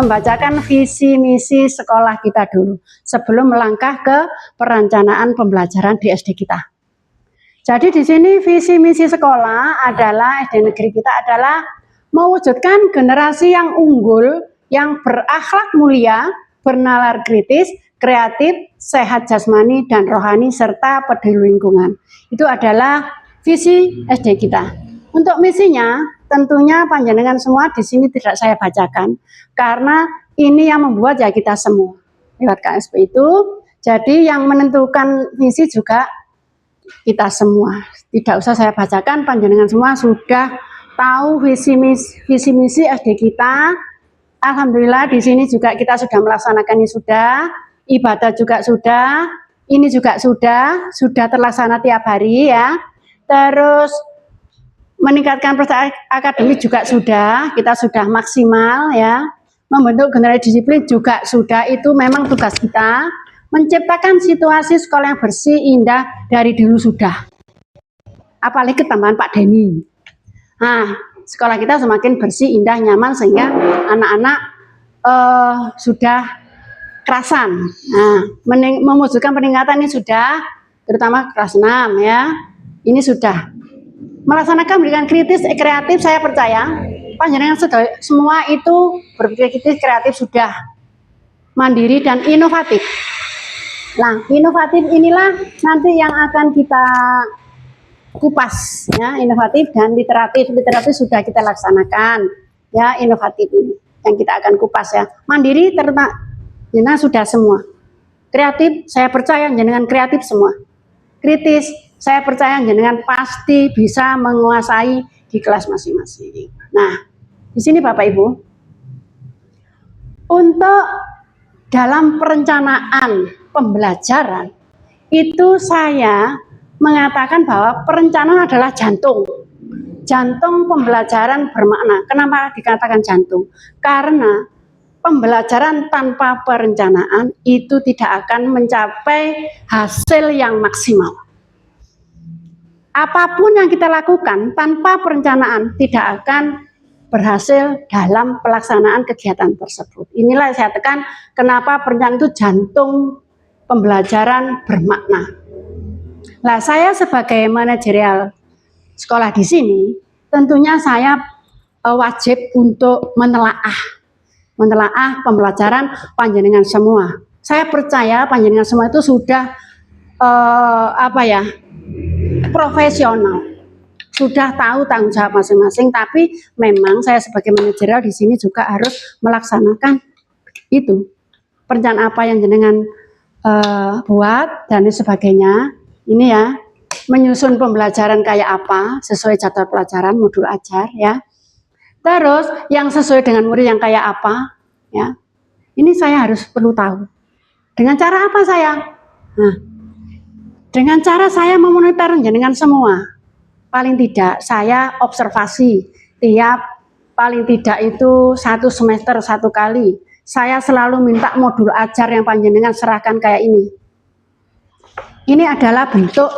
membacakan visi misi sekolah kita dulu sebelum melangkah ke perencanaan pembelajaran di SD kita. Jadi di sini visi misi sekolah adalah SD negeri kita adalah mewujudkan generasi yang unggul, yang berakhlak mulia, bernalar kritis, kreatif, sehat jasmani dan rohani serta peduli lingkungan. Itu adalah visi SD kita. Untuk misinya tentunya panjenengan semua di sini tidak saya bacakan karena ini yang membuat ya kita semua lewat KSP itu. Jadi yang menentukan visi juga kita semua. Tidak usah saya bacakan, panjenengan semua sudah tahu visi misi SD kita. Alhamdulillah di sini juga kita sudah melaksanakan ini sudah, ibadah juga sudah, ini juga sudah terlaksana tiap hari ya. Terus meningkatkan prestasi akademik juga sudah, kita sudah maksimal ya. Membentuk generasi disiplin juga sudah, itu memang tugas kita. Menciptakan situasi sekolah yang bersih, indah dari dulu sudah. Apalagi ketambahan Pak Denny. Nah, sekolah kita semakin bersih, indah, nyaman sehingga anak-anak sudah kerasan. Nah, mewujudkan peningkatan ini sudah, terutama kelas 6 ya. Ini sudah. Melaksanakan pendidikan kritis, kreatif, saya percaya panjenengan semua itu berpikir kritis, kreatif sudah, mandiri dan inovatif. Nah, inovatif inilah nanti yang akan kita kupas ya, inovatif dan literatif. Literatif sudah kita laksanakan ya, inovatif ini yang kita akan kupas ya. Mandiri ternyata sudah semua. Kreatif, saya percaya jenengan kreatif semua. Kritis, saya percaya jenengan pasti bisa menguasai di kelas masing-masing. Nah, di sini Bapak Ibu, untuk dalam perencanaan pembelajaran itu saya mengatakan bahwa perencanaan adalah jantung pembelajaran bermakna. Kenapa dikatakan jantung? Karena pembelajaran tanpa perencanaan itu tidak akan mencapai hasil yang maksimal. Apapun yang kita lakukan tanpa perencanaan tidak akan berhasil dalam pelaksanaan kegiatan tersebut. Inilah saya tekan kenapa perencanaan itu jantung pembelajaran bermakna. Nah, saya sebagai manajerial sekolah di sini, tentunya saya wajib untuk menelaah pembelajaran panjenengan semua. Saya percaya panjenengan semua itu sudah profesional, sudah tahu tanggung jawab masing-masing. Tapi memang saya sebagai manajerial di sini juga harus melaksanakan itu perencanaan apa yang jenengan buat dan sebagainya. Ini ya, menyusun pembelajaran kayak apa sesuai jadwal pelajaran modul ajar ya. Terus yang sesuai dengan murid yang kayak apa ya. Ini saya harus perlu tahu. Dengan cara apa saya? Nah, dengan cara saya memonitor jenengan semua. Paling tidak saya observasi tiap paling tidak itu 1 semester 1 kali. Saya selalu minta modul ajar yang panjenengan serahkan kayak ini. Ini adalah bentuk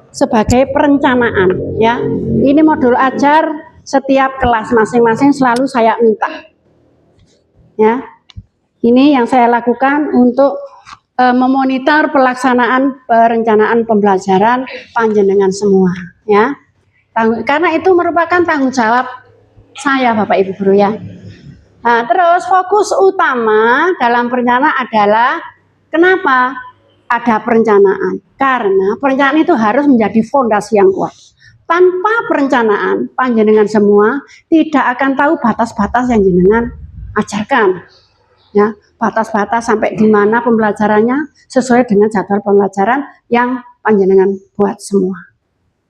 sebagai perencanaan ya. Ini modul ajar setiap kelas masing-masing selalu saya minta. Ya. Ini yang saya lakukan untuk memonitor pelaksanaan perencanaan pembelajaran panjenengan semua ya. Karena itu merupakan tanggung jawab saya Bapak Ibu Guru ya. Nah, terus fokus utama dalam perencanaan adalah kenapa ada perencanaan? Karena perencanaan itu harus menjadi fondasi yang kuat. Tanpa perencanaan, panjenengan semua tidak akan tahu batas-batas yang jenengan ajarkan. Ya, batas-batas sampai di mana pembelajarannya sesuai dengan jadwal pembelajaran yang panjenengan buat semua.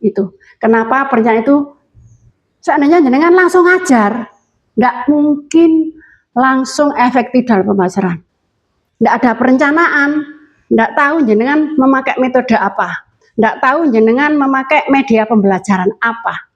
Itu. Kenapa perencanaan itu seandainya jenengan langsung ajar, tidak mungkin langsung efektif dalam pembelajaran. Tidak ada perencanaan, tidak tahu jenengan memakai metode apa, tidak tahu jenengan memakai media pembelajaran apa,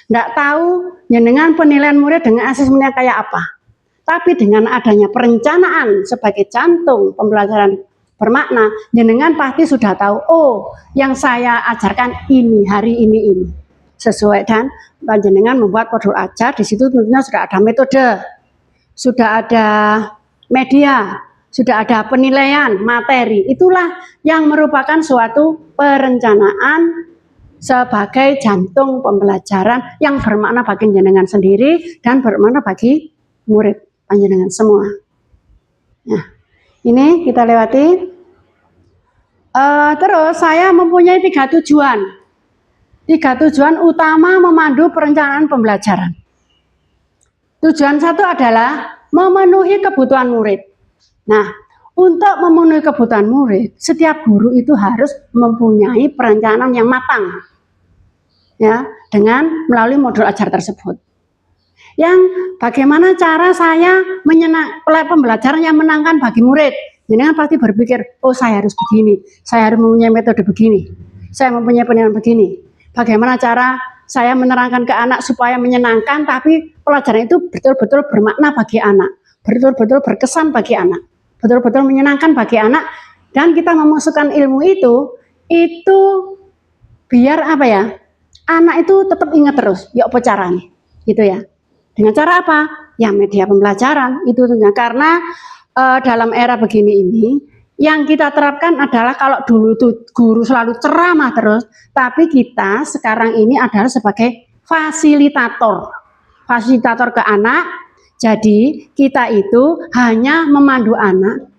tidak tahu jenengan penilaian murid dengan asesmennya kayak apa. Tapi dengan adanya perencanaan sebagai jantung pembelajaran bermakna, jenengan pasti sudah tahu, oh yang saya ajarkan ini, hari ini. Sesuai dan panjenengan membuat modul ajar, di situ tentunya sudah ada metode, sudah ada media, sudah ada penilaian materi. Itulah yang merupakan suatu perencanaan sebagai jantung pembelajaran yang bermakna bagi jenengan sendiri dan bermakna bagi murid panjenengan semua. Nah, ini kita lewati. Terus saya mempunyai 3 tujuan. 3 tujuan utama memandu perencanaan pembelajaran. Tujuan 1 adalah memenuhi kebutuhan murid. Nah, untuk memenuhi kebutuhan murid, setiap guru itu harus mempunyai perencanaan yang matang, ya, dengan melalui modul ajar tersebut. Yang bagaimana cara saya pembelajaran yang menyenangkan bagi murid? Jenengan pasti berpikir, oh saya harus begini, saya harus mempunyai metode begini, saya mempunyai penilaian begini. Bagaimana cara saya menerangkan ke anak supaya menyenangkan, tapi pelajaran itu betul-betul bermakna bagi anak, betul-betul berkesan bagi anak, betul-betul menyenangkan bagi anak, dan kita memasukkan ilmu itu biar apa ya? Anak itu tetap ingat terus, ya apa caranya, gitu ya. Dengan cara apa? Ya media pembelajaran itu tentunya, karena dalam era begini ini yang kita terapkan adalah kalau dulu tuh guru selalu ceramah terus, tapi kita sekarang ini adalah sebagai fasilitator ke anak. Jadi kita itu hanya memandu anak,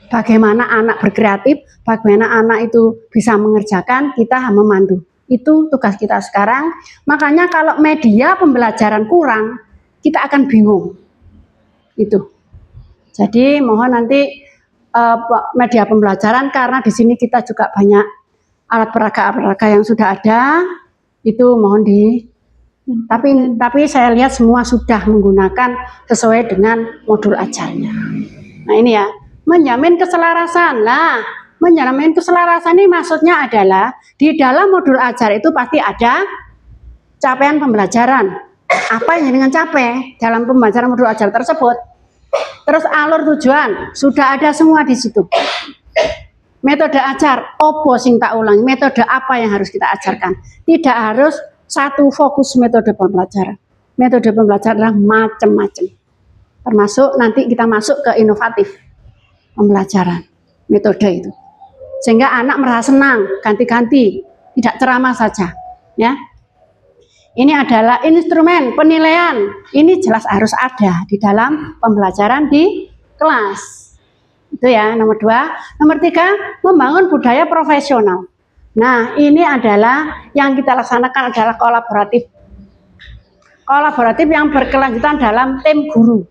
bagaimana anak berkreatif, bagaimana anak itu bisa mengerjakan, kita memandu. Itu tugas kita sekarang. Makanya kalau media pembelajaran kurang, kita akan bingung. Itu. Jadi mohon nanti media pembelajaran, karena di sini kita juga banyak alat peraga yang sudah ada, itu mohon tapi saya lihat semua sudah menggunakan sesuai dengan modul ajarnya. Nah ini ya, menjamin keselarasan. Nah, menjamin keselarasan ini maksudnya adalah di dalam modul ajar itu pasti ada capaian pembelajaran. Apa yang dengan capai dalam pembelajaran modul ajar tersebut? Terus alur tujuan sudah ada semua di situ. Metode ajar, opo sing tak ulangi, metode apa yang harus kita ajarkan. Tidak harus satu fokus metode pembelajaran. Metode pembelajaran adalah macam-macam. Termasuk nanti kita masuk ke inovatif pembelajaran, metode itu. Sehingga anak merasa senang, ganti-ganti, tidak ceramah saja, ya. Ini adalah instrumen penilaian. Ini jelas harus ada di dalam pembelajaran di kelas. Itu ya, nomor 2. Nomor 3, membangun budaya profesional. Nah, ini adalah yang kita laksanakan adalah kolaboratif. Kolaboratif yang berkelanjutan dalam tim guru.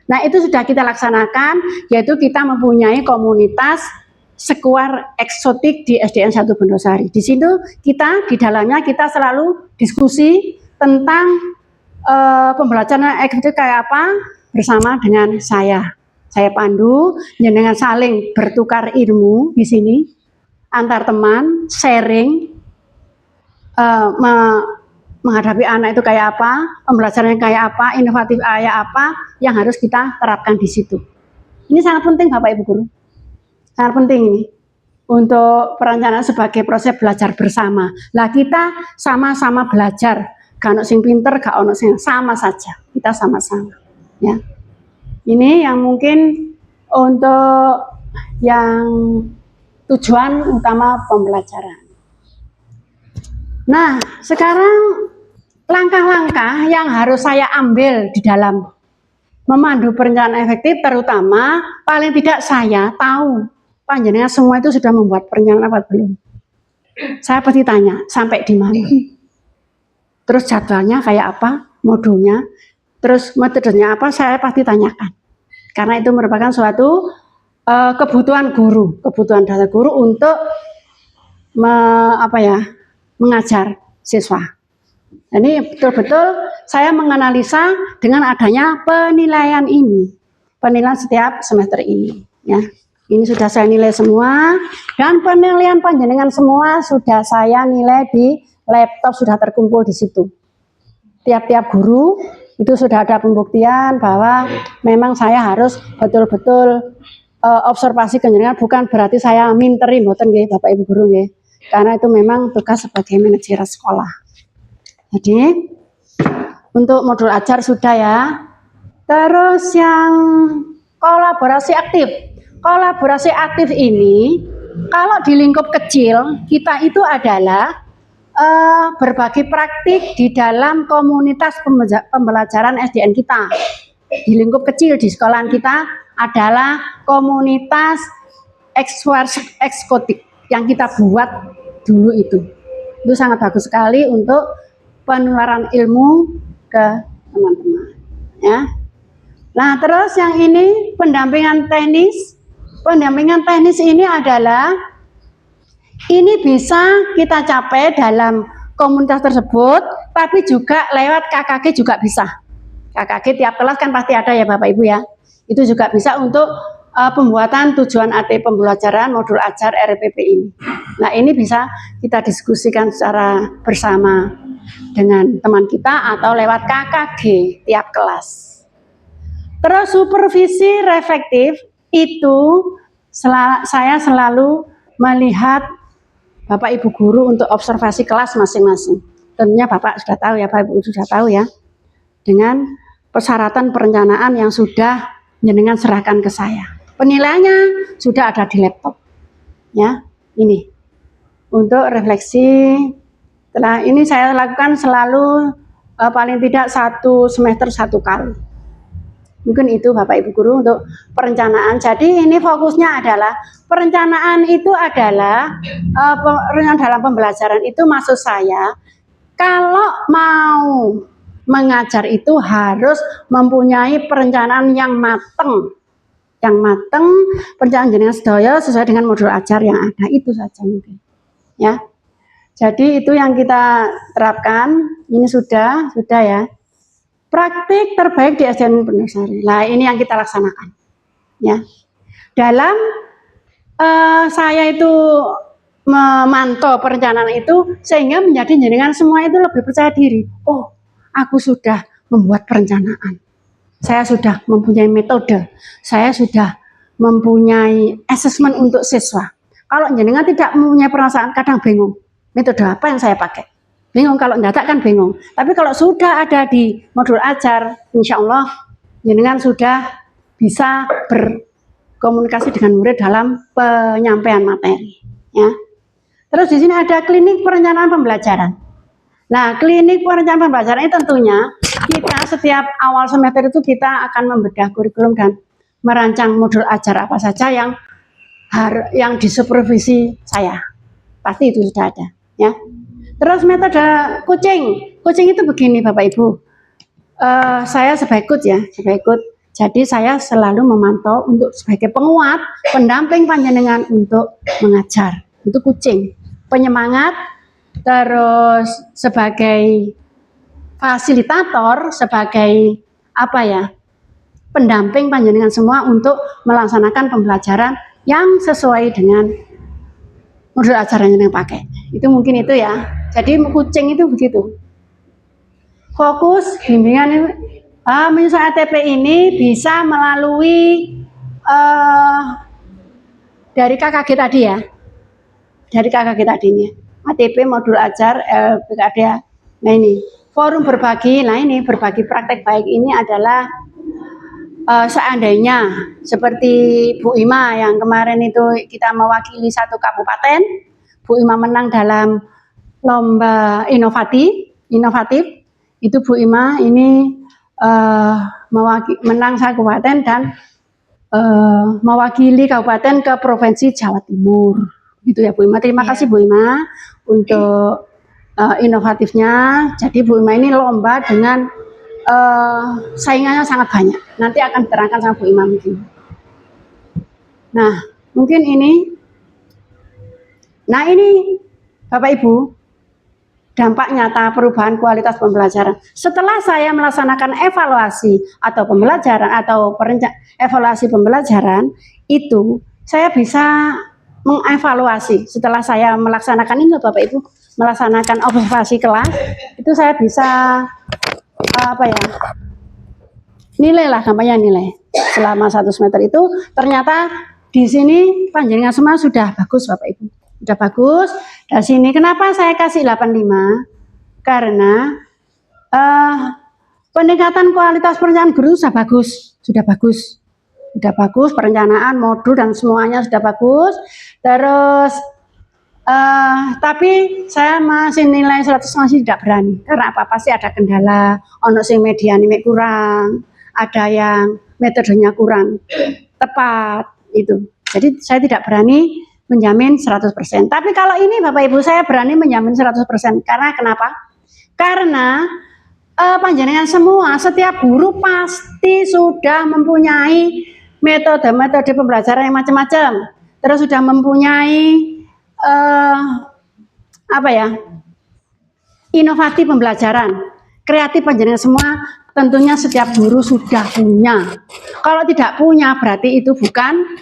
Nah, itu sudah kita laksanakan, yaitu kita mempunyai komunitas Sekuar Eksotik di SDN 1 Bendosari. Di situ kita di dalamnya kita selalu diskusi tentang pembelajaran eksotik kayak apa bersama dengan saya pandu, dengan saling bertukar ilmu di sini antar teman, sharing menghadapi anak itu kayak apa, pembelajarannya kayak apa, inovatif kayak apa yang harus kita terapkan di situ. Ini sangat penting Bapak Ibu Guru. Sangat penting ini untuk perencanaan sebagai proses belajar bersama. Lah kita sama-sama belajar, gak ono sing pinter, gak ono sing sama saja. Kita sama-sama, ya. Ini yang mungkin untuk yang tujuan utama pembelajaran. Nah, sekarang langkah-langkah yang harus saya ambil di dalam memandu perencanaan efektif, terutama paling tidak saya tahu panjenengan semua itu sudah membuat perencanaan apa belum? Saya pasti tanya, sampai di mana? Terus jadwalnya kayak apa? Modulnya? Terus metodenya apa? Saya pasti tanyakan. Karena itu merupakan suatu kebutuhan guru, kebutuhan dasar guru untuk mengajar siswa. Ini betul-betul saya menganalisa dengan adanya penilaian ini. Penilaian setiap semester ini, ya. Ini sudah saya nilai semua, dan penilaian panjenengan semua sudah saya nilai di laptop, sudah terkumpul di situ. Tiap-tiap guru itu sudah ada pembuktian bahwa memang saya harus betul-betul observasi panjenengan, bukan berarti saya minteri mboten nggih Bapak Ibu guru nggih. Karena itu memang tugas sebagai manajer sekolah. Jadi untuk modul ajar sudah ya. Terus yang Kolaborasi aktif. Kolaborasi aktif ini kalau di lingkup kecil kita itu adalah berbagi praktik di dalam komunitas pembelajaran SDN kita. Di lingkup kecil di sekolahan kita adalah komunitas ekskotik yang kita buat dulu itu. Itu sangat bagus sekali untuk penularan ilmu ke teman-teman. Ya. Nah, terus yang ini pendampingan teknis. Pendampingan teknis ini adalah ini bisa kita capai dalam komunitas tersebut, tapi juga lewat KKG juga bisa. KKG tiap kelas kan pasti ada ya Bapak Ibu ya. Itu juga bisa untuk pembuatan tujuan AT pembelajaran modul ajar RPP ini. Nah, ini bisa kita diskusikan secara bersama dengan teman kita atau lewat KKG tiap kelas. Terus supervisi reflektif itu saya selalu melihat Bapak Ibu guru untuk observasi kelas masing-masing. Tentunya Bapak sudah tahu ya, Bapak Ibu sudah tahu ya, dengan persyaratan perencanaan yang sudah jenengan serahkan ke saya. Penilaiannya sudah ada di laptop. Ya, ini untuk refleksi. Setelah ini saya lakukan selalu paling tidak 1 semester 1 kali. Mungkin itu Bapak Ibu guru untuk perencanaan. Jadi ini fokusnya adalah perencanaan itu adalah dalam pembelajaran itu maksud saya kalau mau mengajar itu harus mempunyai perencanaan yang matang. Yang matang, perencanaan jenengan sedaya sesuai dengan modul ajar yang ada, itu saja mungkin. Ya. Jadi itu yang kita terapkan. Ini sudah ya. Praktik terbaik di SDN Pondok. Nah, ini yang kita laksanakan. Ya. Dalam saya itu memantau perencanaan itu sehingga menjadi jenengan semua itu lebih percaya diri. Oh, aku sudah membuat perencanaan. Saya sudah mempunyai metode. Saya sudah mempunyai asesmen untuk siswa. Kalau jenengan tidak mempunyai perasaan, kadang bingung. Metode apa yang saya pakai? Bingung, kalau enggak kan bingung. Tapi kalau sudah ada di modul ajar, insya Allah jenengan sudah bisa berkomunikasi dengan murid dalam penyampaian materi. Ya. Terus di sini ada klinik perencanaan pembelajaran. Nah, klinik perencanaan pembelajaran ini tentunya kita setiap awal semester itu kita akan membedah kurikulum dan merancang modul ajar apa saja yang disupervisi saya. Pasti itu sudah ada, ya. Terus metode coaching. Coaching itu begini Bapak Ibu. Saya sebagai coach ya, Jadi saya selalu memantau untuk sebagai penguat, pendamping panjenengan untuk mengajar. Itu coaching. Penyemangat, terus sebagai fasilitator, sebagai apa ya, pendamping panjenengan semua untuk melaksanakan pembelajaran yang sesuai dengan modul ajaran yang pakai. Itu mungkin itu ya. Jadi coaching itu begitu. Fokus bimbingan menyusun ATP ini bisa melalui dari KKG tadi ya. Dari KKG tadinya. ATP modul ajar LPKD ya. Nah ini forum berbagi. Nah ini berbagi praktek baik ini adalah seandainya seperti Bu Ima yang kemarin itu kita mewakili satu kabupaten, Bu Ima menang dalam lomba inovatif, itu Bu Ima ini menang satu kabupaten dan mewakili kabupaten ke provinsi Jawa Timur. Gitu ya Bu Ima. Terima kasih Bu Ima untuk inovatifnya. Jadi Bu Ima ini lomba dengan saingannya sangat banyak. Nanti akan diterangkan sama Bu Ima mungkin. Nah, mungkin ini. Nah, ini Bapak Ibu, dampak nyata perubahan kualitas pembelajaran. Setelah saya melaksanakan evaluasi atau pembelajaran atau evaluasi pembelajaran, itu saya bisa mengevaluasi. Setelah saya melaksanakan ini Bapak Ibu, melaksanakan observasi kelas, itu saya bisa nilai lah, gampangnya nilai. Selama 1 semester itu ternyata di sini panjenengan semua sudah bagus Bapak Ibu. Sudah bagus. Dari sini kenapa saya kasih 85? Karena peningkatan kualitas perencanaan guru sudah bagus. sudah bagus, perencanaan, modul dan semuanya sudah bagus. Terus tapi saya masih nilai 100 masih tidak berani. Karena apa? Pasti ada kendala, ono sing mediane kurang, ada yang metodenya kurang tepat itu. Jadi saya tidak berani menjamin 100%. Tapi kalau ini Bapak Ibu saya berani menjamin 100%. Karena kenapa? Karena panjenengan semua, setiap guru pasti sudah mempunyai metode-metode pembelajaran yang macam-macam. Terus sudah mempunyai inovatif pembelajaran. Kreatif panjenengan semua tentunya setiap guru sudah punya. Kalau tidak punya berarti itu bukan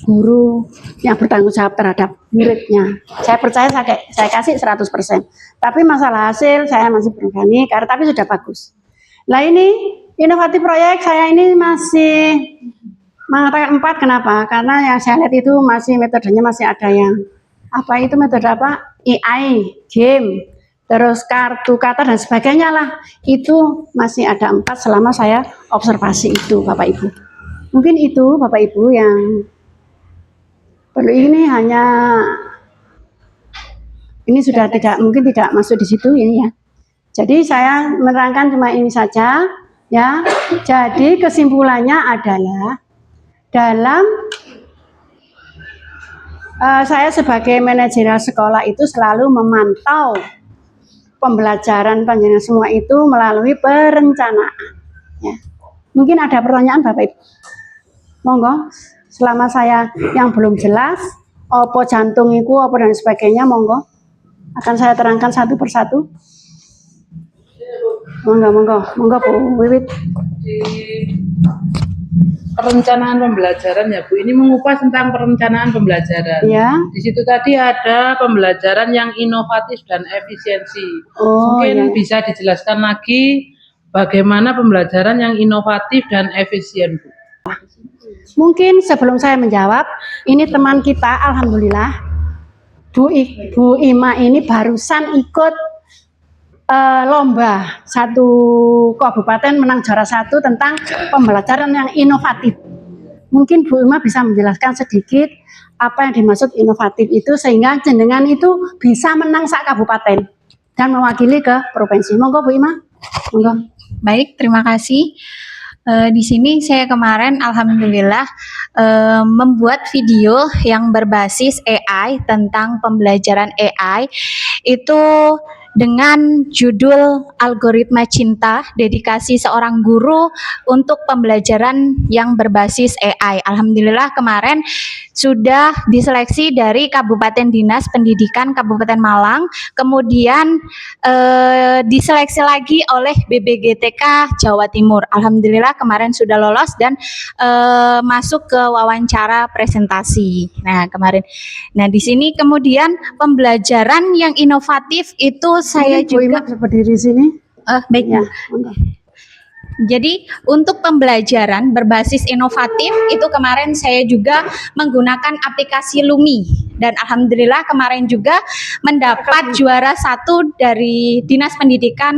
guru yang bertanggung jawab terhadap muridnya. Saya percaya saya kasih 100%. Tapi masalah hasil saya masih berani karena tapi sudah bagus. Nah ini inovatif proyek saya ini masih mengatakan 4. Kenapa? Karena yang saya lihat itu masih metodenya masih ada yang metode AI, game, terus kartu kata dan sebagainya lah. Itu masih ada 4 selama saya observasi itu Bapak Ibu. Mungkin itu Bapak Ibu yang perlu ini sudah mungkin tidak masuk di situ ini ya. Jadi saya menerangkan cuma ini saja ya. Jadi kesimpulannya adalah dalam saya sebagai manajer sekolah itu selalu memantau pembelajaran panjenengan semua itu melalui perencanaan. Ya. Mungkin ada pertanyaan Bapak Ibu. Monggo. Selama saya yang belum jelas, opo jantung itu, opo dan sebagainya, monggo. Akan saya terangkan satu persatu. Monggo Bu Wiwit. Perencanaan pembelajaran ya Bu, ini mengupas tentang perencanaan pembelajaran. Ya. Di situ tadi ada pembelajaran yang inovatif dan efisiensi. Mungkin bisa dijelaskan lagi bagaimana pembelajaran yang inovatif dan efisien Bu. Mungkin sebelum saya menjawab, ini teman kita, alhamdulillah, Bu Ima ini barusan ikut lomba satu kabupaten menang juara 1 tentang pembelajaran yang inovatif. Mungkin Bu Ima bisa menjelaskan sedikit apa yang dimaksud inovatif itu sehingga jenengan itu bisa menang sak kabupaten dan mewakili ke provinsi. Monggo Bu Ima. Monggo. Baik, terima kasih. Di sini saya kemarin alhamdulillah membuat video yang berbasis AI tentang pembelajaran AI itu dengan judul Algoritma Cinta, dedikasi seorang guru untuk pembelajaran yang berbasis AI. Alhamdulillah kemarin sudah diseleksi dari Kabupaten Dinas Pendidikan Kabupaten Malang, kemudian diseleksi lagi oleh BBGTK Jawa Timur. Alhamdulillah kemarin sudah lolos dan masuk ke wawancara presentasi. Nah kemarin, di sini kemudian pembelajaran yang inovatif itu saya mungkin juga berdiri sini. Baik ya. Jadi untuk pembelajaran berbasis inovatif itu kemarin saya juga menggunakan aplikasi Lumi dan alhamdulillah kemarin juga mendapat juara 1 dari Dinas Pendidikan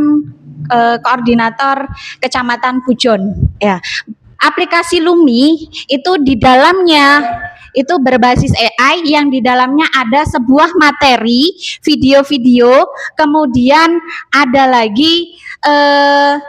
Koordinator Kecamatan Pujon. Ya, aplikasi Lumi itu di dalamnya itu berbasis AI yang di dalamnya ada sebuah materi video-video, kemudian ada lagi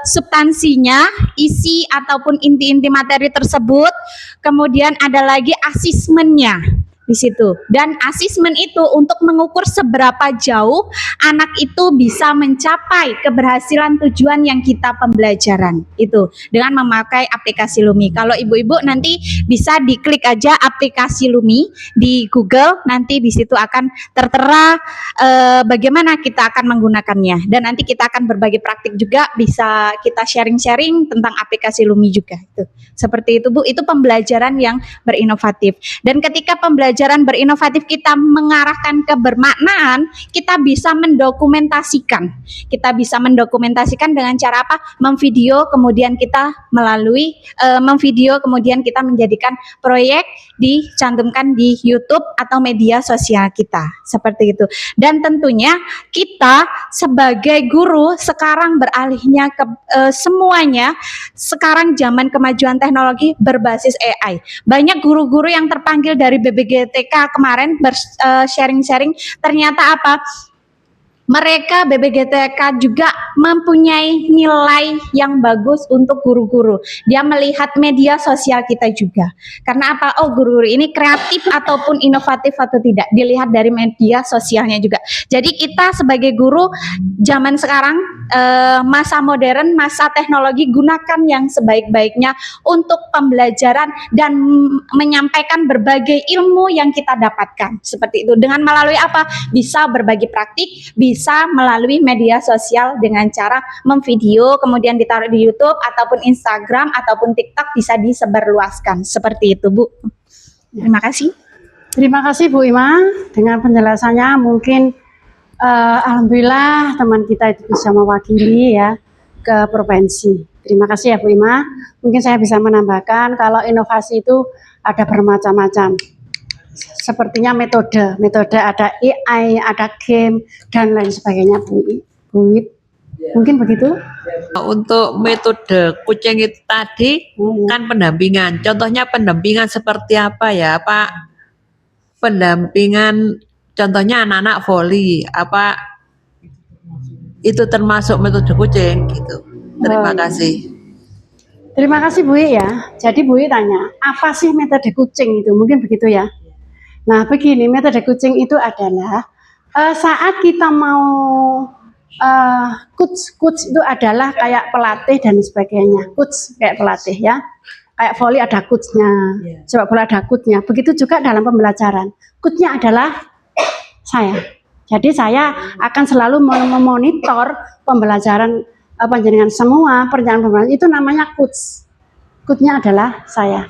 substansinya, isi ataupun inti-inti materi tersebut, kemudian ada lagi asesmennya di situ. Dan asesmen itu untuk mengukur seberapa jauh anak itu bisa mencapai keberhasilan tujuan yang kita pembelajaran itu dengan memakai aplikasi Lumi. Kalau ibu-ibu nanti bisa diklik aja aplikasi Lumi di Google, nanti di situ akan tertera bagaimana kita akan menggunakannya. Dan nanti kita akan berbagi praktik juga, bisa kita sharing-sharing tentang aplikasi Lumi juga. Itu seperti itu Bu, itu pembelajaran yang berinovatif. Dan ketika pembelajaran pembelajaran berinovatif kita mengarahkan ke bermaknaan, kita bisa mendokumentasikan. Kita bisa mendokumentasikan dengan cara apa? Memvideo, kemudian kita melalui memvideo, kemudian kita menjadikan proyek, dicantumkan di YouTube atau media sosial kita, seperti itu. Dan tentunya kita sebagai guru sekarang beralihnya ke semuanya sekarang zaman kemajuan teknologi berbasis AI. Banyak guru-guru yang terpanggil dari BBGTK kemarin sharing-sharing, ternyata apa? Mereka BBGTK juga mempunyai nilai yang bagus untuk guru-guru. Dia melihat media sosial kita juga. Karena apa? Oh, guru-guru ini kreatif ataupun inovatif atau tidak. Dilihat dari media sosialnya juga. Jadi kita sebagai guru zaman sekarang, masa modern, masa teknologi, gunakan yang sebaik-baiknya untuk pembelajaran dan menyampaikan berbagai ilmu yang kita dapatkan. Seperti itu. Dengan melalui apa? Bisa berbagi praktik, bisa melalui media sosial dengan cara memvideo, kemudian ditaruh di YouTube ataupun Instagram ataupun TikTok, bisa disebarluaskan. Seperti itu, Bu. Terima kasih. Terima kasih Bu Ima dengan penjelasannya. Mungkin alhamdulillah teman kita itu bisa mewakili ya ke provinsi. Terima kasih ya Bu Ima. Mungkin saya bisa menambahkan kalau inovasi itu ada bermacam-macam. Sepertinya metode ada AI, ada game dan lain sebagainya Bu. Mungkin begitu. Untuk metode kucing itu tadi kan pendampingan. Contohnya pendampingan seperti apa ya Pak? Pendampingan contohnya anak-anak voli, apa itu termasuk metode kucing gitu. Terima kasih. Terima kasih Bu ya. Jadi Bu tanya, apa sih metode kucing itu? Mungkin begitu ya. Nah begini, metode kucing itu adalah saat kita mau coach itu adalah kayak pelatih dan sebagainya. Coach kayak pelatih ya. Kayak voli ada coachnya, sepak bola ada coachnya. Begitu juga dalam pembelajaran. Coachnya adalah saya. Jadi saya akan selalu memonitor pembelajaran panjenengan semua, perjalanan pembelajaran itu namanya coach. Coachnya adalah saya.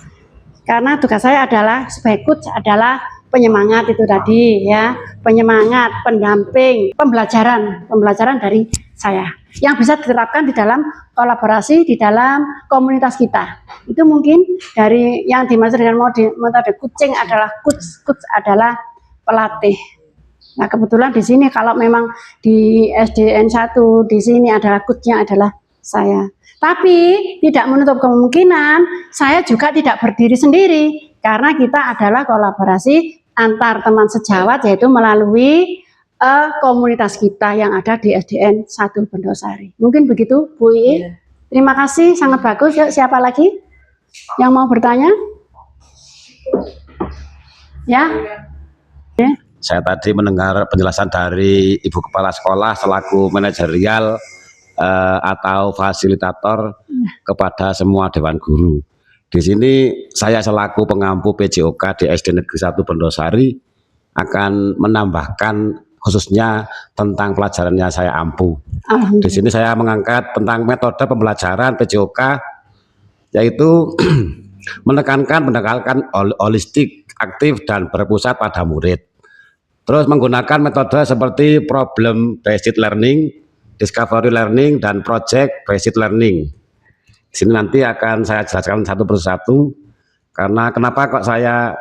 Karena tugas saya adalah sebagai coach adalah penyemangat itu tadi ya, penyemangat, pendamping, pembelajaran dari saya yang bisa diterapkan di dalam kolaborasi di dalam komunitas kita. Itu mungkin dari yang dimaksud dengan metode kucing adalah coach adalah pelatih. Nah kebetulan di sini kalau memang di SDN 1 di sini adalah coachnya adalah saya. Tapi tidak menutup kemungkinan saya juga tidak berdiri sendiri karena kita adalah kolaborasi antar teman sejawat yaitu melalui komunitas kita yang ada di SDN 1 Bendosari. Mungkin begitu Bu Ii. Terima kasih, sangat bagus. Yuk, siapa lagi yang mau bertanya? Ya. Saya tadi mendengar penjelasan dari Ibu Kepala Sekolah selaku manajerial atau fasilitator kepada semua Dewan Guru. Di sini saya selaku pengampu PJOK di SD Negeri 1 Bendosari akan menambahkan khususnya tentang pelajarannya saya ampu. Di sini saya mengangkat tentang metode pembelajaran PJOK yaitu menekankan pendekatan holistik, aktif dan berpusat pada murid. Terus menggunakan metode seperti problem based learning, discovery learning dan project based learning. Di sini nanti akan saya jelaskan satu persatu karena kenapa kok saya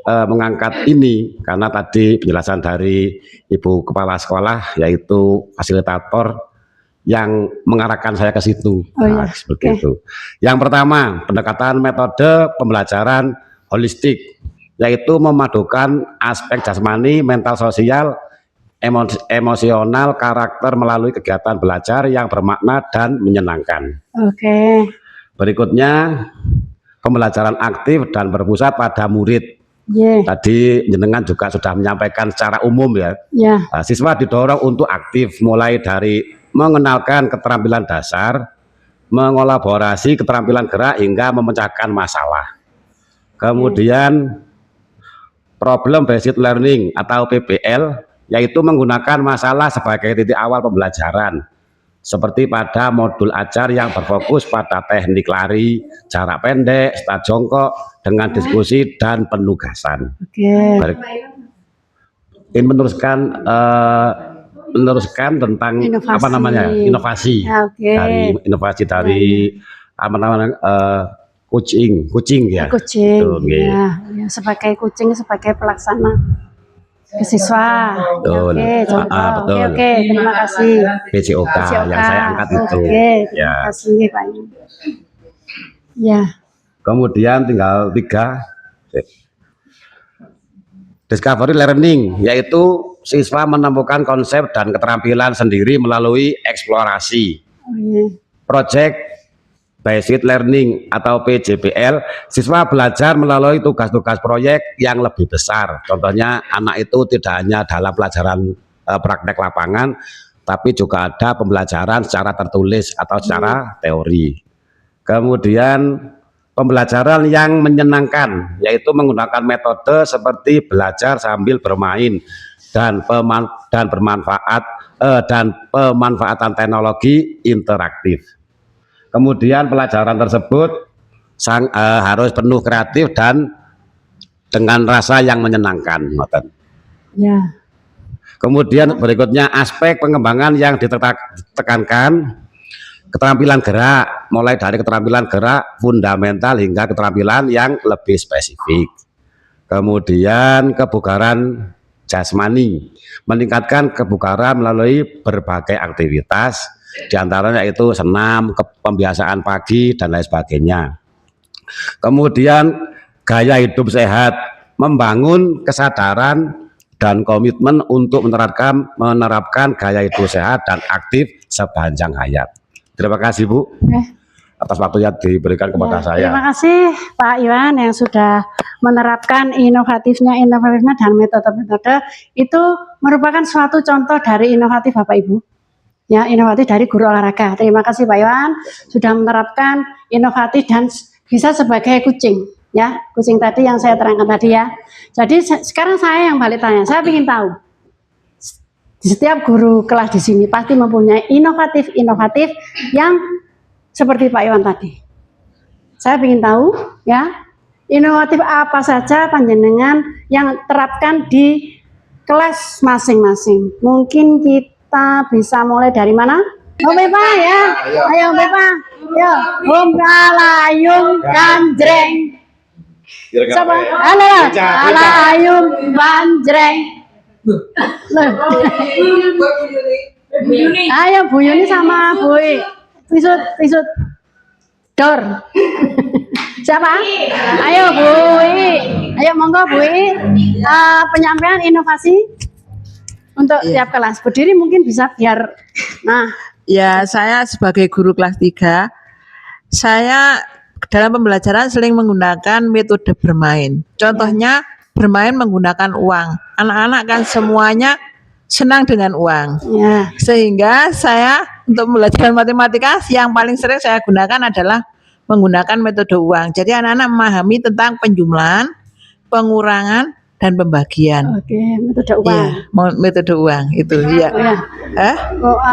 mengangkat ini, karena tadi penjelasan dari Ibu Kepala Sekolah yaitu fasilitator yang mengarahkan saya ke situ. Nah, seperti itu. Yang pertama, pendekatan metode pembelajaran holistik yaitu memadukan aspek jasmani, mental, sosial, emosional, karakter melalui kegiatan belajar yang bermakna dan menyenangkan. Oke. Berikutnya pembelajaran aktif dan berpusat pada murid. Tadi jenengan juga sudah menyampaikan secara umum ya. Nah, siswa didorong untuk aktif mulai dari mengenalkan keterampilan dasar, mengolaborasi keterampilan gerak hingga memecahkan masalah. Kemudian problem based learning atau PBL yaitu menggunakan masalah sebagai titik awal pembelajaran. seperti pada modul ajar yang berfokus pada teknik lari, jarak pendek, start jongkok dengan diskusi dan penugasan. Oke. Ini meneruskan tentang Inovasi. apa namanya inovasi Ya, oke. dari inovasi dari apa namanya kucing ya. Kucing. Tuh, nggih. Ya, sebagai kucing sebagai pelaksana ke siswa. Betul. Oke, contoh. Betul. Oke, terima kasih. PCOK yang saya angkat itu. Oke, terima Ya. kasih Pak Iwan. Ya. Kemudian tinggal 3 discovery learning, yaitu siswa menemukan konsep dan keterampilan sendiri melalui eksplorasi. Oh, iya. Project Based Learning atau PJBL, siswa belajar melalui tugas-tugas proyek yang lebih besar. Contohnya anak itu tidak hanya dalam pelajaran praktek lapangan, tapi juga ada pembelajaran secara tertulis atau secara teori. Kemudian pembelajaran yang menyenangkan, yaitu menggunakan metode seperti belajar sambil bermain dan pemanfaatan teknologi interaktif. Kemudian pelajaran tersebut harus penuh kreatif dan dengan rasa yang menyenangkan. Ya. Kemudian berikutnya aspek pengembangan yang ditekankan, keterampilan gerak, mulai dari keterampilan gerak fundamental hingga keterampilan yang lebih spesifik. Kemudian kebugaran jasmani, meningkatkan kebugaran melalui berbagai aktivitas, diantaranya itu senam, pembiasaan pagi dan lain sebagainya. Kemudian gaya hidup sehat, membangun kesadaran dan komitmen untuk menerapkan gaya hidup sehat dan aktif sepanjang hayat. Terima kasih Bu atas waktu yang diberikan kepada saya. Terima kasih Pak Iwan yang sudah menerapkan inovatifnya dan metode-metode itu merupakan suatu contoh dari inovatif Bapak Ibu. Ya, inovatif dari guru olahraga. Terima kasih Pak Iwan sudah menerapkan inovatif dan bisa sebagai kucing. Ya, kucing tadi yang saya terangkan tadi ya. Jadi sekarang saya yang balik tanya, saya ingin tahu. Setiap guru kelas di sini pasti mempunyai inovatif yang seperti Pak Iwan tadi. Saya ingin tahu ya, inovatif apa saja panjenengan yang terapkan di kelas masing-masing. Mungkin kita bisa mulai dari mana? Om Bepa ya, ayo Om Bepa, ya Om Kalayung Kanjreng. Siapa? Halo, Kalayung Kanjreng. Ayo Bu Yuni sama Bu Pisut Dor. Siapa? Ayo Bu I. Ayo monggo Bu I. Penyampaian inovasi untuk tiap kelas. Berdiri mungkin bisa biar. Nah, Ya, saya sebagai guru kelas 3, saya dalam pembelajaran sering menggunakan metode bermain. Contohnya bermain menggunakan uang. Anak-anak kan semuanya senang dengan uang. ya. Sehingga saya untuk pembelajaran matematika yang paling sering saya gunakan adalah menggunakan metode uang. Jadi anak-anak memahami tentang penjumlahan, pengurangan, dan pembagian. Oke, metode uang. Iya, metode uang itu ya. Oh, ya.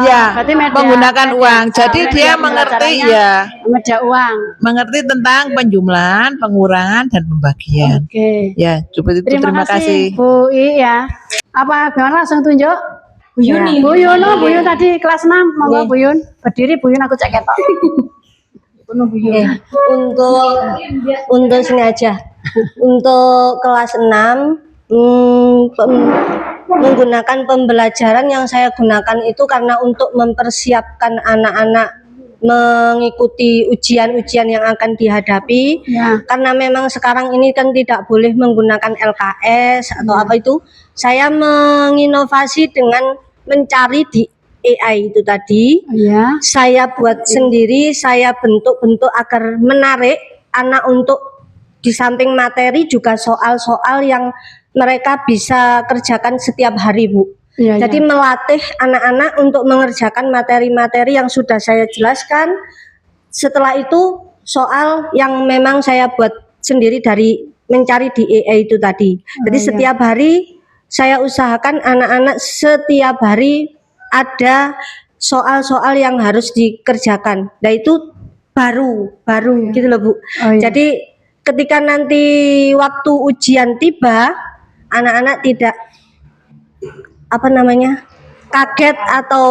Ya, berarti menggunakan uang. Jadi dia mengerti ya, media uang. mengerti tentang penjumlahan, pengurangan, dan pembagian. Oke. Ya, seperti itu. Terima kasih. Bu I ya. Apa gimana langsung tunjuk? Bu Yuni. Bu Yun, Bu Yun tadi kelas 6. Monggo Bu Yun. Berdiri Bu Yun, aku cek ketok. Untuk sengaja untuk kelas 6 menggunakan pembelajaran yang saya gunakan itu karena untuk mempersiapkan anak-anak mengikuti ujian-ujian yang akan dihadapi Ya. karena memang sekarang ini kan tidak boleh menggunakan LKS atau apa itu. Saya menginovasi dengan mencari di AI itu tadi. Ya. Saya buat sendiri, saya bentuk-bentuk agar menarik anak untuk di samping materi juga soal-soal yang mereka bisa kerjakan setiap hari, Bu. Ya, Jadi melatih anak-anak untuk mengerjakan materi-materi yang sudah saya jelaskan. Setelah itu soal yang memang saya buat sendiri dari mencari di AI itu tadi. Jadi setiap hari saya usahakan anak-anak setiap hari ada soal-soal yang harus dikerjakan. Nah itu baru gitu loh Bu. Oh, iya. Jadi ketika nanti waktu ujian tiba, anak-anak tidak kaget atau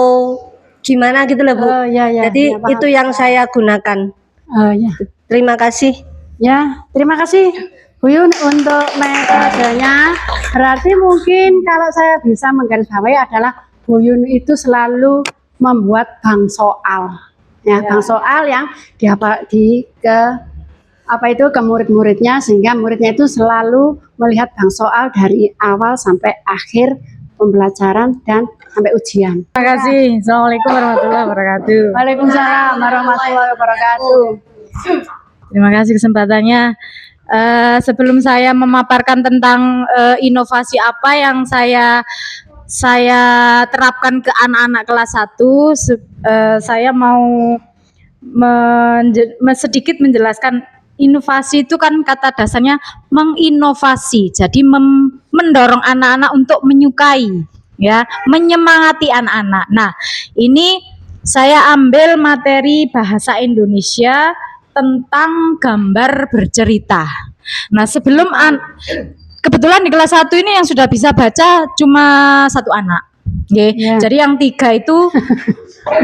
gimana gitu loh Bu. Oh, iya, iya, Jadi iya, paham. itu yang saya gunakan. Oh, ya. Terima kasih. Ya, terima kasih Bu Yun untuk metodenya. Berarti mungkin kalau saya bisa menggarisbawahi adalah Bu Yun itu selalu membuat bank soal. Ya, bank soal yang ke murid-muridnya, sehingga muridnya itu selalu melihat bank soal dari awal sampai akhir pembelajaran dan sampai ujian. Terima kasih. Assalamualaikum warahmatullahi wabarakatuh. Waalaikumsalam warahmatullahi wabarakatuh. Terima kasih kesempatannya. Sebelum saya memaparkan tentang inovasi apa yang saya terapkan ke anak-anak kelas 1, saya mau sedikit menjelaskan. Inovasi itu kan kata dasarnya menginovasi, jadi mendorong anak-anak untuk menyukai, ya, menyemangati anak-anak. Nah, ini saya ambil materi bahasa Indonesia tentang gambar bercerita. Nah, kebetulan di kelas 1 ini yang sudah bisa baca cuma 1 anak. Ya. Jadi yang 3 itu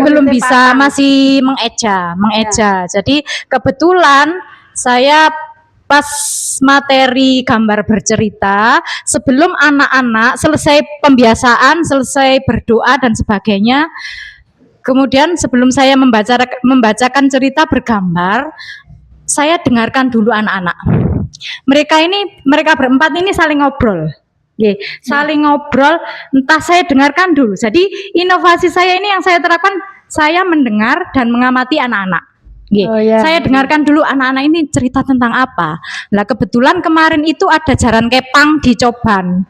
belum bisa, masih mengeja. Jadi kebetulan saya pas materi gambar bercerita, sebelum anak-anak selesai pembiasaan, selesai berdoa dan sebagainya, kemudian sebelum saya membacakan cerita bergambar, saya dengarkan dulu anak-anak. Mereka berempat ini saling ngobrol. Saling ngobrol, entah saya dengarkan dulu. Jadi inovasi saya ini yang saya terapkan, saya mendengar dan mengamati anak-anak. Oh, ya. Saya dengarkan dulu anak-anak ini cerita tentang apa. Nah, kebetulan kemarin itu ada jaran kepang di Coban.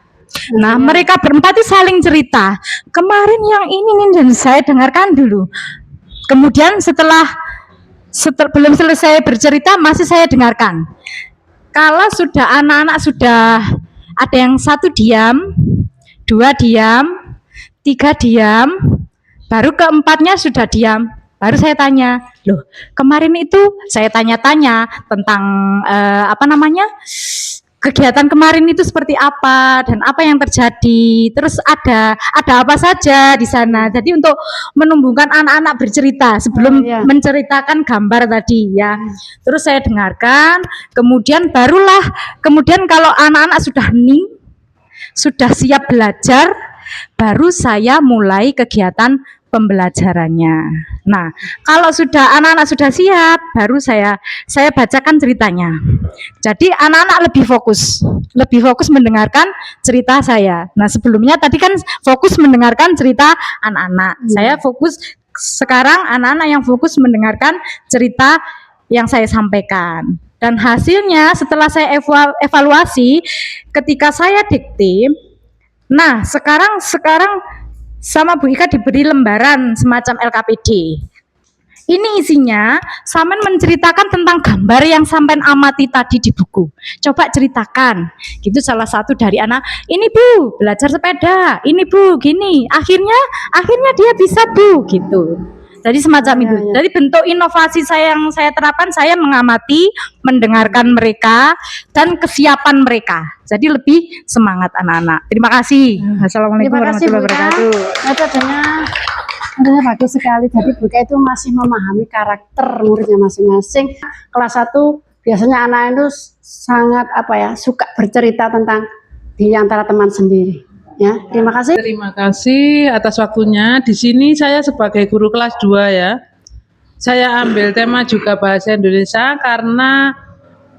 Nah, mereka berempat itu saling cerita. Kemarin yang ini dan saya dengarkan dulu. Kemudian setelah belum selesai bercerita masih saya dengarkan. Kalau sudah anak-anak sudah ada yang 1 diam, 2 diam, 3 diam, baru keempatnya sudah diam. Baru saya tanya, loh kemarin itu saya tanya-tanya tentang kegiatan kemarin itu seperti apa dan apa yang terjadi. Terus ada apa saja di sana. Jadi untuk menumbuhkan anak-anak bercerita sebelum menceritakan gambar tadi, ya. Terus saya dengarkan, kemudian kalau anak-anak sudah hening, sudah siap belajar, baru saya mulai kegiatan pembelajarannya. Nah, kalau anak-anak sudah siap, baru saya bacakan ceritanya. Jadi anak-anak lebih fokus mendengarkan cerita saya. Nah, sebelumnya tadi kan fokus mendengarkan cerita anak-anak. Saya fokus sekarang anak-anak yang fokus mendengarkan cerita yang saya sampaikan. Dan hasilnya setelah saya evaluasi ketika saya dikte, nah sekarang sama Bu Ika diberi lembaran semacam LKPD. Ini isinya sampean menceritakan tentang gambar yang sampean amati tadi di buku. Coba ceritakan. Gitu salah satu dari anak, ini Bu, belajar sepeda. Ini Bu, gini. Akhirnya dia bisa Bu, gitu. Jadi semacam itu. Jadi bentuk inovasi yang saya terapkan, saya mengamati, mendengarkan mereka, dan kesiapan mereka. Jadi lebih semangat anak-anak. Terima kasih. Assalamualaikum warahmatullahi wabarakatuh. Metodenya bagus sekali. Jadi Bu Ika itu masih memahami karakter muridnya masing-masing. Kelas 1 biasanya anak itu sangat suka bercerita tentang di antara teman sendiri. Ya, terima kasih. Terima kasih atas waktunya. Di sini saya sebagai guru kelas 2 ya. Saya ambil tema juga bahasa Indonesia karena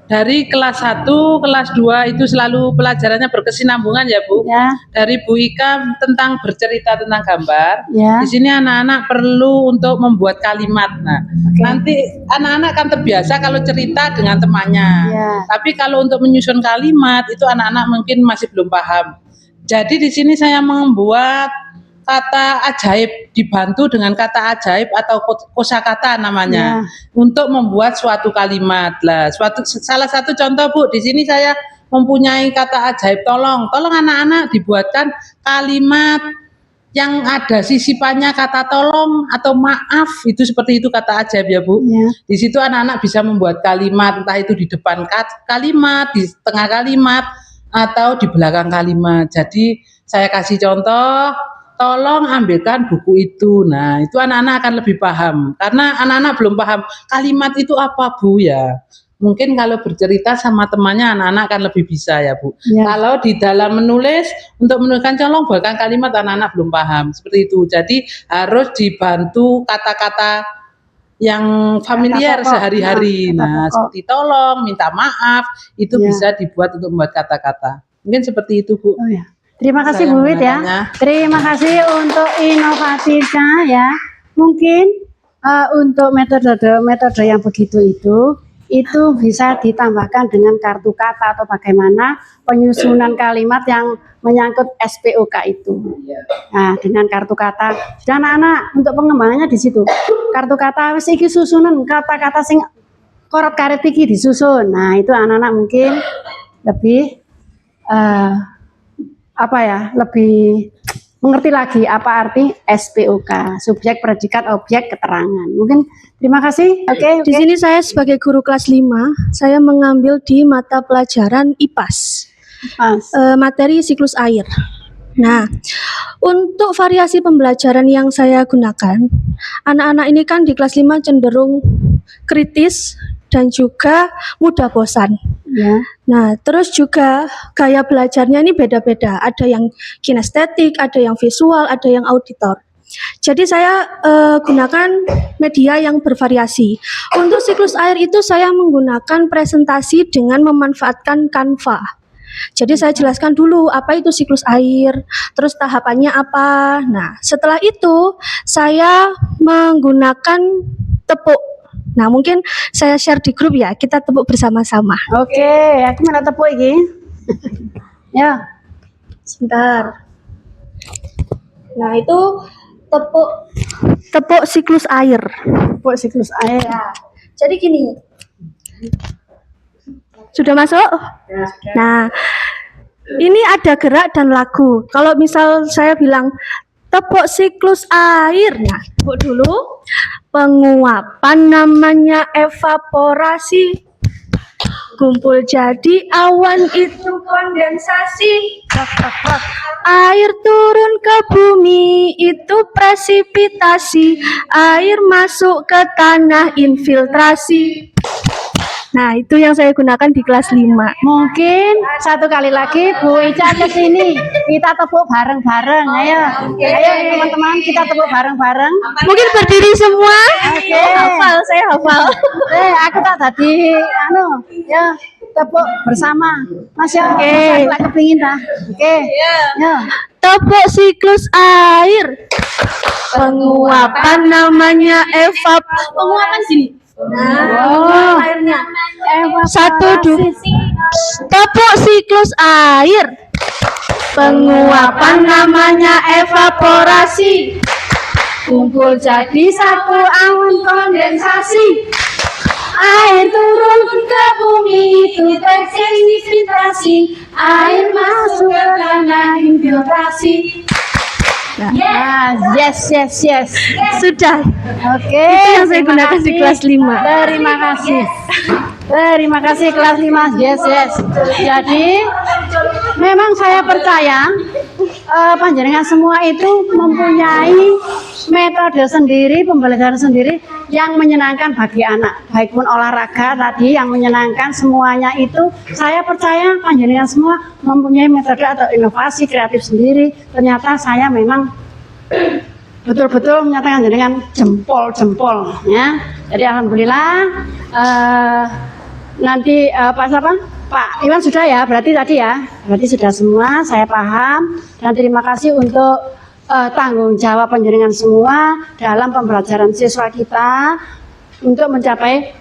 dari kelas 1, kelas 2 itu selalu pelajarannya berkesinambungan ya Bu. Ya. Dari Bu Ika tentang bercerita tentang gambar. Ya. Di sini anak-anak perlu untuk membuat kalimat. Nah, nanti anak-anak kan terbiasa kalau cerita dengan temannya. Ya. Tapi kalau untuk menyusun kalimat itu anak-anak mungkin masih belum paham. Jadi di sini saya membuat kata ajaib, dibantu dengan kata ajaib atau kosakata namanya, untuk membuat suatu kalimat. Lah, salah satu contoh Bu, di sini saya mempunyai kata ajaib, tolong anak-anak dibuatkan kalimat yang ada sisipannya kata tolong atau maaf, itu seperti itu kata ajaib ya Bu. Ya. Di situ anak-anak bisa membuat kalimat, entah itu di depan kalimat, di tengah kalimat, atau di belakang kalimat. Jadi saya kasih contoh, tolong ambilkan buku itu. Nah, itu anak-anak akan lebih paham. Karena anak-anak belum paham kalimat itu apa Bu ya. Mungkin kalau bercerita sama temannya anak-anak akan lebih bisa ya Bu. Ya. Kalau di dalam menulis, untuk menuliskan tolong buatkan kalimat, anak-anak belum paham. Seperti itu. Jadi harus dibantu kata-kata yang familiar pokok. sehari-hari. Kata Nah, pokok. seperti tolong, minta maaf, itu Ya. bisa dibuat untuk membuat kata-kata. Mungkin seperti itu Bu. Oh ya. Terima kasih Saya Bu Wit ya. menggunakannya. Terima kasih untuk inovasinya ya. Mungkin untuk metode yang begitu itu bisa ditambahkan dengan kartu kata atau bagaimana penyusunan kalimat yang menyangkut SPOK itu. Nah, dengan kartu kata, sudah anak-anak untuk pengembangannya di situ. Kartu kata wis iki susunan kata-kata sing korot-karet iki disusun. Nah, itu anak-anak mungkin lebih lebih mengerti lagi apa arti SPOK, subjek, predikat, objek, keterangan. Mungkin terima kasih. Oke. Di sini saya sebagai guru kelas 5, saya mengambil di mata pelajaran IPAS, Mas. materi siklus air. Nah, untuk variasi pembelajaran yang saya gunakan, anak-anak ini kan di kelas 5 cenderung kritis dan juga mudah bosan. Ya. Nah, terus juga gaya belajarnya ini beda-beda. Ada yang kinestetik, ada yang visual, ada yang auditor. Jadi saya gunakan media yang bervariasi. Untuk siklus air itu saya menggunakan presentasi dengan memanfaatkan Canva. Jadi saya jelaskan dulu apa itu siklus air, terus tahapannya apa. Nah, setelah itu saya menggunakan tepuk. Nah, mungkin saya share di grup ya, kita tepuk bersama-sama. Oke, aku mana tepuk iki. Ya. Sebentar. Nah, itu tepuk siklus air. Tepuk siklus air. Jadi gini. Sudah masuk? Nah, ini ada gerak dan lagu. Kalau misal saya bilang tepuk siklus air, nah tepuk dulu. Penguapan namanya evaporasi. Kumpul jadi awan itu kondensasi. Air turun ke bumi itu presipitasi. Air masuk ke tanah infiltrasi. Nah, itu yang saya gunakan di kelas 5. Mungkin satu kali lagi Bu Ica ke sini. Kita tepuk bareng-bareng. Ayo. Ayo teman-teman, kita tepuk bareng-bareng. Mungkin berdiri semua. Oke. Saya hafal. Aku tak tadi ya tepuk bersama. Mas ya. Oke. Aku kepingin dah. Oke. Ya. Tepuk siklus air. Penguapan namanya penguapan sini. Oh. Airnya. Evaporasi. 1, 2. Tepuk siklus air. Penguapan namanya evaporasi. Kumpul jadi satu awan kondensasi. Air turun ke bumi itu presipitasi. Air masuk ke tanah infiltrasi. Yes. Sudah. Oke. Itu yang saya terima gunakan di kasih. kelas 5. Terima kasih. Terima kasih kelas 5. Yes. Jadi memang saya percaya panjenengan semua itu mempunyai metode sendiri, pembelajaran sendiri yang menyenangkan bagi anak. Baik pun olahraga tadi yang menyenangkan, semuanya itu saya percaya panjenengan semua mempunyai metode atau inovasi kreatif sendiri. Ternyata saya memang betul-betul menyatakan dengan jempol ya. Jadi alhamdulillah nanti Pak Iwan sudah ya, berarti sudah semua, saya paham, dan terima kasih untuk tanggung jawab panjenengan semua dalam pembelajaran siswa kita untuk mencapai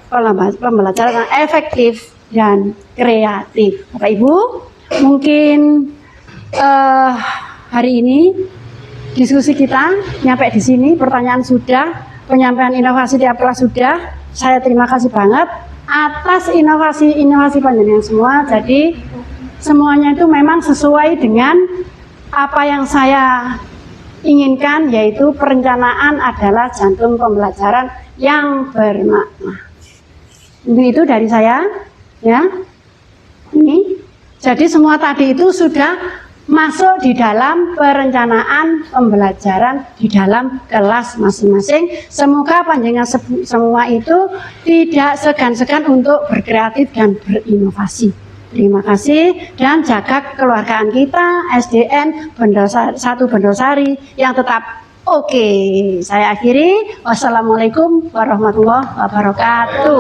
pembelajaran yang efektif dan kreatif. Bapak Ibu, mungkin hari ini diskusi kita nyampe di sini, pertanyaan sudah, penyampaian inovasi tiap kelas sudah. Saya terima kasih banget atas inovasi panjenengan semua. Jadi semuanya itu memang sesuai dengan apa yang saya inginkan, yaitu perencanaan adalah jantung pembelajaran yang bermakna. Itu dari saya, ya. Ini, jadi semua tadi itu sudah masuk di dalam perencanaan pembelajaran di dalam kelas masing-masing. Semoga panjenengan semua itu tidak segan-segan untuk berkreatif dan berinovasi. Terima kasih dan jaga kekeluargaan kita, SDN Satu Bendosari yang tetap oke. Saya akhiri. Wassalamualaikum warahmatullahi wabarakatuh.